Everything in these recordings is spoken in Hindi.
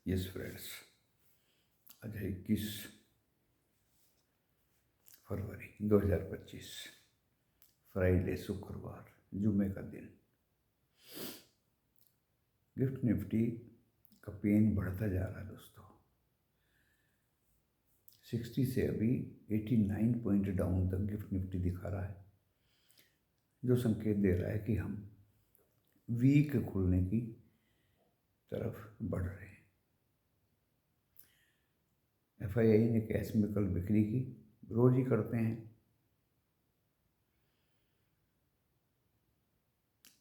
यस फ्रेंड्स, आज है 21 फरवरी 2025, फ्राइडे, शुक्रवार, जुम्मे का दिन। गिफ्ट निफ्टी का पेन बढ़ता जा रहा है दोस्तों। 60 से अभी 89 पॉइंट डाउन तक गिफ्ट निफ्टी दिखा रहा है, जो संकेत दे रहा है कि हम वीक खुलने की तरफ बढ़ रहे हैं। एफआईआई ने कैश में कल बिक्री की, रोज ही करते हैं।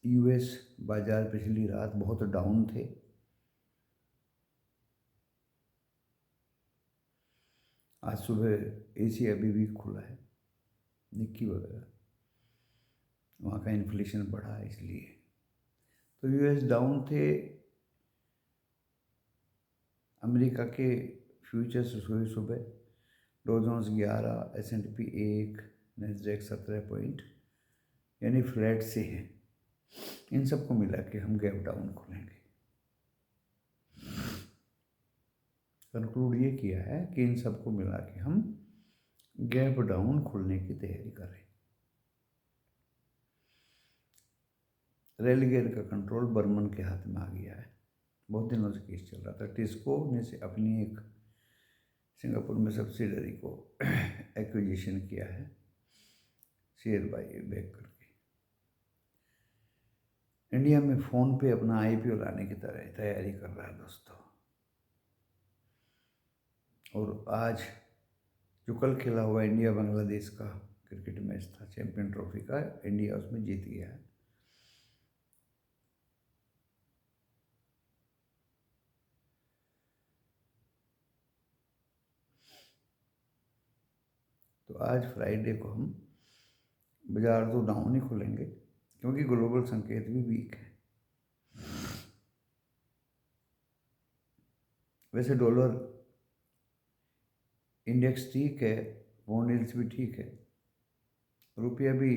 यूएस बाजार पिछली रात बहुत डाउन थे, आज सुबह एशिया अभी भी खुला है, निक्की वगैरह, वहाँ का इन्फ्लेशन बढ़ा है इसलिए। तो यूएस डाउन थे। अमेरिका के फ्यूचर्स हुए सुबह, डॉ जोन्स 11, S&P 1, नैस्डैक 17 पॉइंट, यानी फ्लैट से हैं। इन सबको मिला के हम गैप डाउन खुलेंगे। कंक्लूड ये किया है कि इन सबको मिला के हम गैप डाउन खुलने की तैयारी कर रहे हैं। रेलिगेयर का कंट्रोल बर्मन के हाथ में आ गया है। बहुत दिनों से केस चल रहा था। टिस्को ने से अपनी एक सिंगापुर में सब्सिडरी को एक्विजिशन किया है, शेयर बाई बैक करके। इंडिया में फ़ोन पे अपना IPO लाने की तरह तैयारी कर रहा है दोस्तों। और आज जो कल खेला हुआ इंडिया बांग्लादेश का क्रिकेट मैच था, चैंपियन ट्रॉफी का, इंडिया उसमें जीत गया है। तो आज फ्राइडे को हम बाजार तो डाउन ही खुलेंगे, क्योंकि ग्लोबल संकेत भी वीक है। वैसे डॉलर इंडेक्स ठीक है, बॉन्ड यील्ड्स भी ठीक है, रुपया भी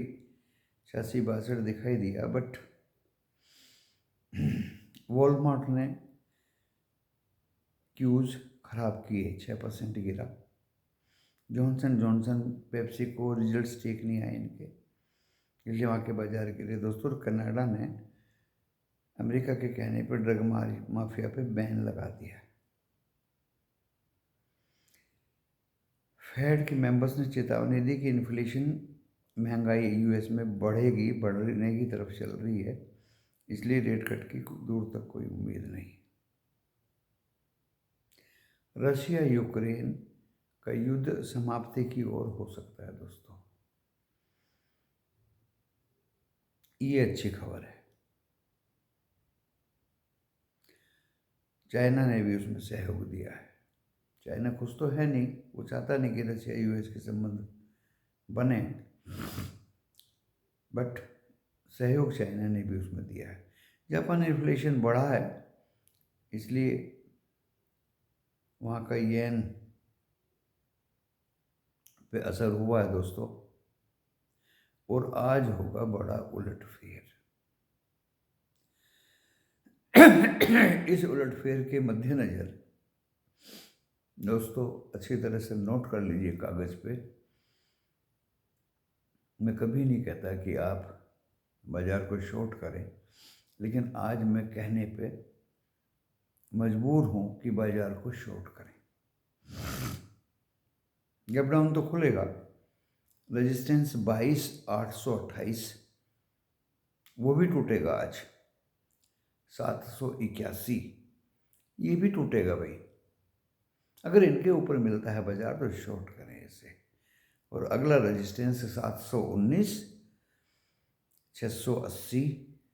86-62 दिखाई दिया, बट वॉलमार्ट ने क्यूज खराब किए, 6% गिरा। जॉनसन जॉनसन पेप्सी को रिजल्ट्स ठीक नहीं आए इनके, इसलिए वहाँ के बाजार गिरे दोस्तों। और कनाडा ने अमेरिका के कहने पर ड्रग माफिया पे बैन लगा दिया। फेड के मेंबर्स ने चेतावनी दी कि इन्फ्लेशन, महंगाई यूएस में बढ़ेगी, बढ़ने की तरफ चल रही है, इसलिए रेट कट की दूर तक कोई उम्मीद नहीं। रशिया यूक्रेन का युद्ध समाप्ति की ओर हो सकता है दोस्तों, ये अच्छी खबर है। चाइना ने भी उसमें सहयोग दिया है। चाइना खुश तो है नहीं, वो चाहता नहीं कि रशिया यूएस के संबंध बने, बट सहयोग चाइना ने भी उसमें दिया है। जापान इन्फ्लेशन बढ़ा है, इसलिए वहाँ का येन पे असर हुआ है दोस्तों। और आज होगा बड़ा उलटफेर। इस उलटफेर के मद्देनजर दोस्तों अच्छी तरह से नोट कर लीजिए कागज पे। मैं कभी नहीं कहता कि आप बाजार को शॉर्ट करें, लेकिन आज मैं कहने पे मजबूर हूं कि बाजार को शॉर्ट करें। गैप डाउन तो खुलेगा। रेजिस्टेंस 22,828 वो भी टूटेगा आज। 781 ये भी टूटेगा भाई। अगर इनके ऊपर मिलता है बाजार तो शॉर्ट करें इसे। और अगला रेजिस्टेंस 719, 680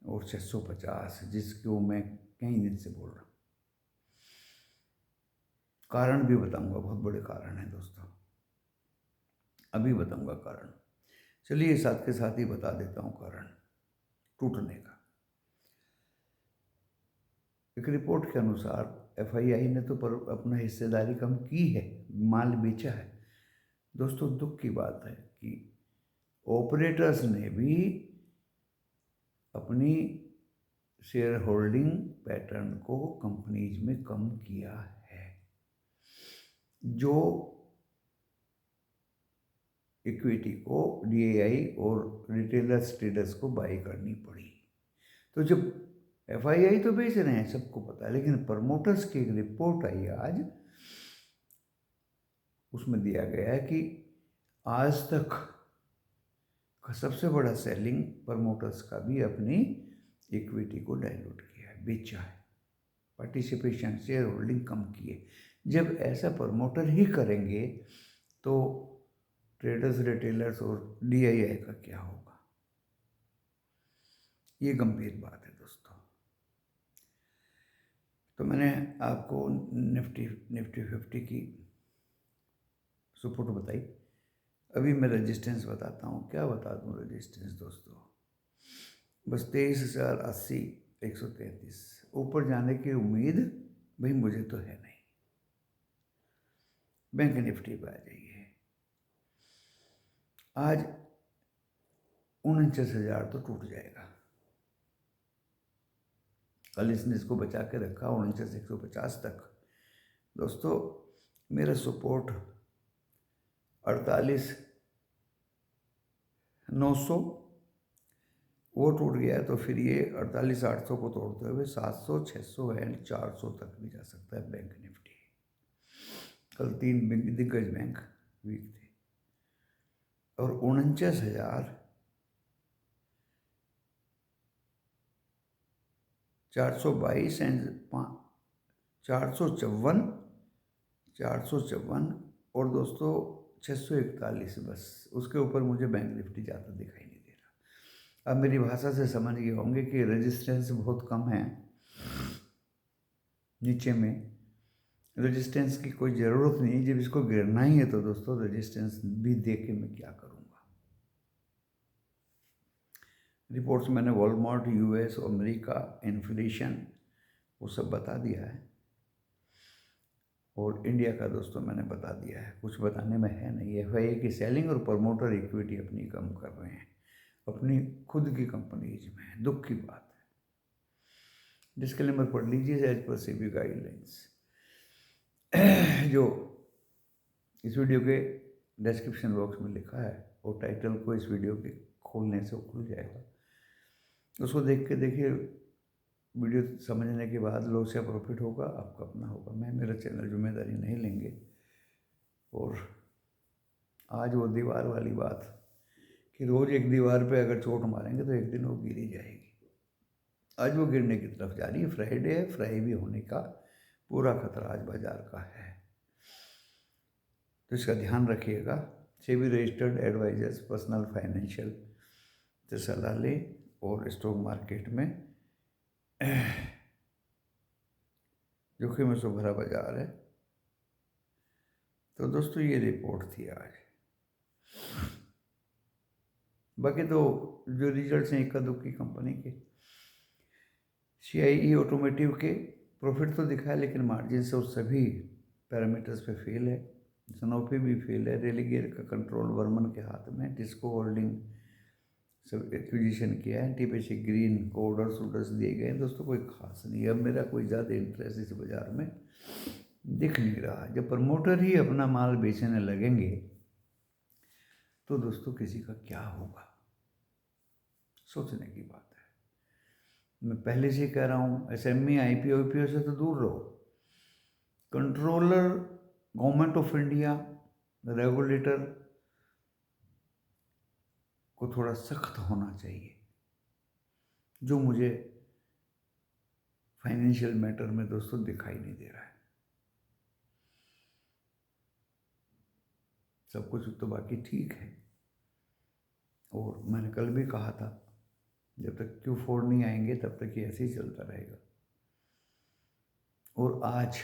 और 650, जिसको मैं कई दिन से बोल रहा हूँ। कारण भी बताऊंगा, बहुत बड़े कारण हैं दोस्तों, अभी बताऊंगा कारण। चलिए साथ के साथ ही बता देता हूँ कारण टूटने का। एक रिपोर्ट के अनुसार एफआईआई ने तो पर अपना हिस्सेदारी कम की है, माल बेचा है। दोस्तों दुख की बात है कि ऑपरेटर्स ने भी अपनी शेयर होल्डिंग पैटर्न को कंपनीज में कम किया है, जो इक्विटी को डीआईआई और रिटेलर्स ट्रेडर्स को बाई करनी पड़ी। तो जब एफआईआई तो बेच रहे हैं, सबको पता है, लेकिन प्रमोटर्स की एक रिपोर्ट आई आज, उसमें दिया गया है कि आज तक का सबसे बड़ा सेलिंग प्रमोटर्स का भी अपनी इक्विटी को डाइल्यूट किया है, बेचा है, पार्टिसिपेशन शेयर होल्डिंग कम किए। जब ऐसा प्रमोटर ही करेंगे तो ट्रेडर्स, रिटेलर्स और डीआईआई का क्या होगा? ये गंभीर बात है दोस्तों। तो मैंने आपको निफ्टी 50 की सपोर्ट बताई। अभी मैं रेजिस्टेंस बताता हूँ। क्या बता दूँ रेजिस्टेंस दोस्तों? बस 23,080, 133 ऊपर जाने की उम्मीद भाई मुझे तो है नहीं। बैंक निफ्टी पे आ जाइए, आज 49,000 तो टूट जाएगा। कल इसने इसको बचा के रखा 49,150 तक। दोस्तों मेरा सपोर्ट 48,900 वो टूट गया, तो फिर ये 48,800 को तोड़ते हुए 700, 600 एंड 400 तक भी जा सकता है बैंक निफ्टी। कल 3 दिग्गज बैंक वीक थे और 49,422 एंड 454 और दोस्तों 641, बस उसके ऊपर मुझे बैंक निफ्टी ज़्यादा दिखाई नहीं दे रहा। अब मेरी भाषा से समझ गए होंगे कि रेजिस्टेंस बहुत कम है नीचे में, रेजिस्टेंस की कोई ज़रूरत नहीं। जब इसको गिरना ही है तो दोस्तों रेजिस्टेंस भी देख के मैं क्या करूँगा। रिपोर्ट्स मैंने वॉलमार्ट, यूएस, अमेरिका, इन्फ्लेशन वो सब बता दिया है, और इंडिया का दोस्तों मैंने बता दिया है। कुछ बताने में है नहीं। एफआईआई की सेलिंग और प्रमोटर इक्विटी अपनी कम कर रहे हैं अपनी खुद की कंपनीज में, दुख की बात है। डिस्क्लेमर पढ़ लीजिए एज पर सेबी गाइडलाइंस, जो इस वीडियो के डिस्क्रिप्शन बॉक्स में लिखा है, और टाइटल को इस वीडियो के खोलने से खुल जाएगा, उसको देख के देखिए। वीडियो समझने के बाद लॉस या प्रॉफिट होगा आपका अपना होगा, मैं मेरा चैनल जिम्मेदारी नहीं लेंगे। और आज वो दीवार वाली बात कि रोज़ एक दीवार पे अगर चोट मारेंगे तो एक दिन वो गिर ही जाएगी। आज वो गिरने की तरफ जा रही है। फ्राइडे है, फ्राई भी होने का पूरा खतरा आज बाजार का है, तो इसका ध्यान रखिएगा। SEBI registered advisers personal financial से सलाह ले, और स्टॉक मार्केट में जोखिम से भरा बाजार है। तो दोस्तों ये रिपोर्ट थी आज। बाकी तो जो रिजल्ट्स हैं इक्का दुक्की कंपनी के, CIE ऑटोमोटिव के प्रॉफिट तो दिखाया, लेकिन मार्जिन से और सभी पैरामीटर्स पे फेल है। सनोफी भी फेल है। रेलिगेयर का कंट्रोल वर्मन के हाथ में, टिस्को होल्डिंग सब एक्विजिशन किया है। टीपीसी ग्रीन को ऑर्डर्स दिए गए हैं दोस्तों, कोई खास नहीं। अब मेरा कोई ज़्यादा इंटरेस्ट इस बाज़ार में दिख नहीं रहा। जब प्रमोटर ही अपना माल बेचने लगेंगे तो दोस्तों किसी का क्या होगा, सोचने की बात है। मैं पहले से कह रहा हूँ, SME IPO से तो दूर रहो। Controller, government of India, regulator को थोड़ा सख्त होना चाहिए, जो मुझे फाइनेंशियल मैटर में दोस्तों दिखाई नहीं दे रहा है। सब कुछ तो बाकी ठीक है, और मैंने कल भी कहा था जब तक Q4 नहीं आएंगे तब तक ये ऐसे ही चलता रहेगा। और आज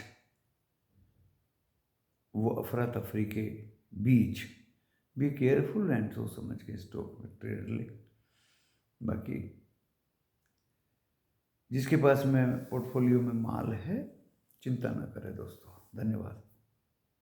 वो अफरा तफरी के बीच बी केयरफुल एंड सोच समझ के स्टॉक में ट्रेड ले। बाकी जिसके पास में पोर्टफोलियो में माल है चिंता न करे दोस्तों। धन्यवाद।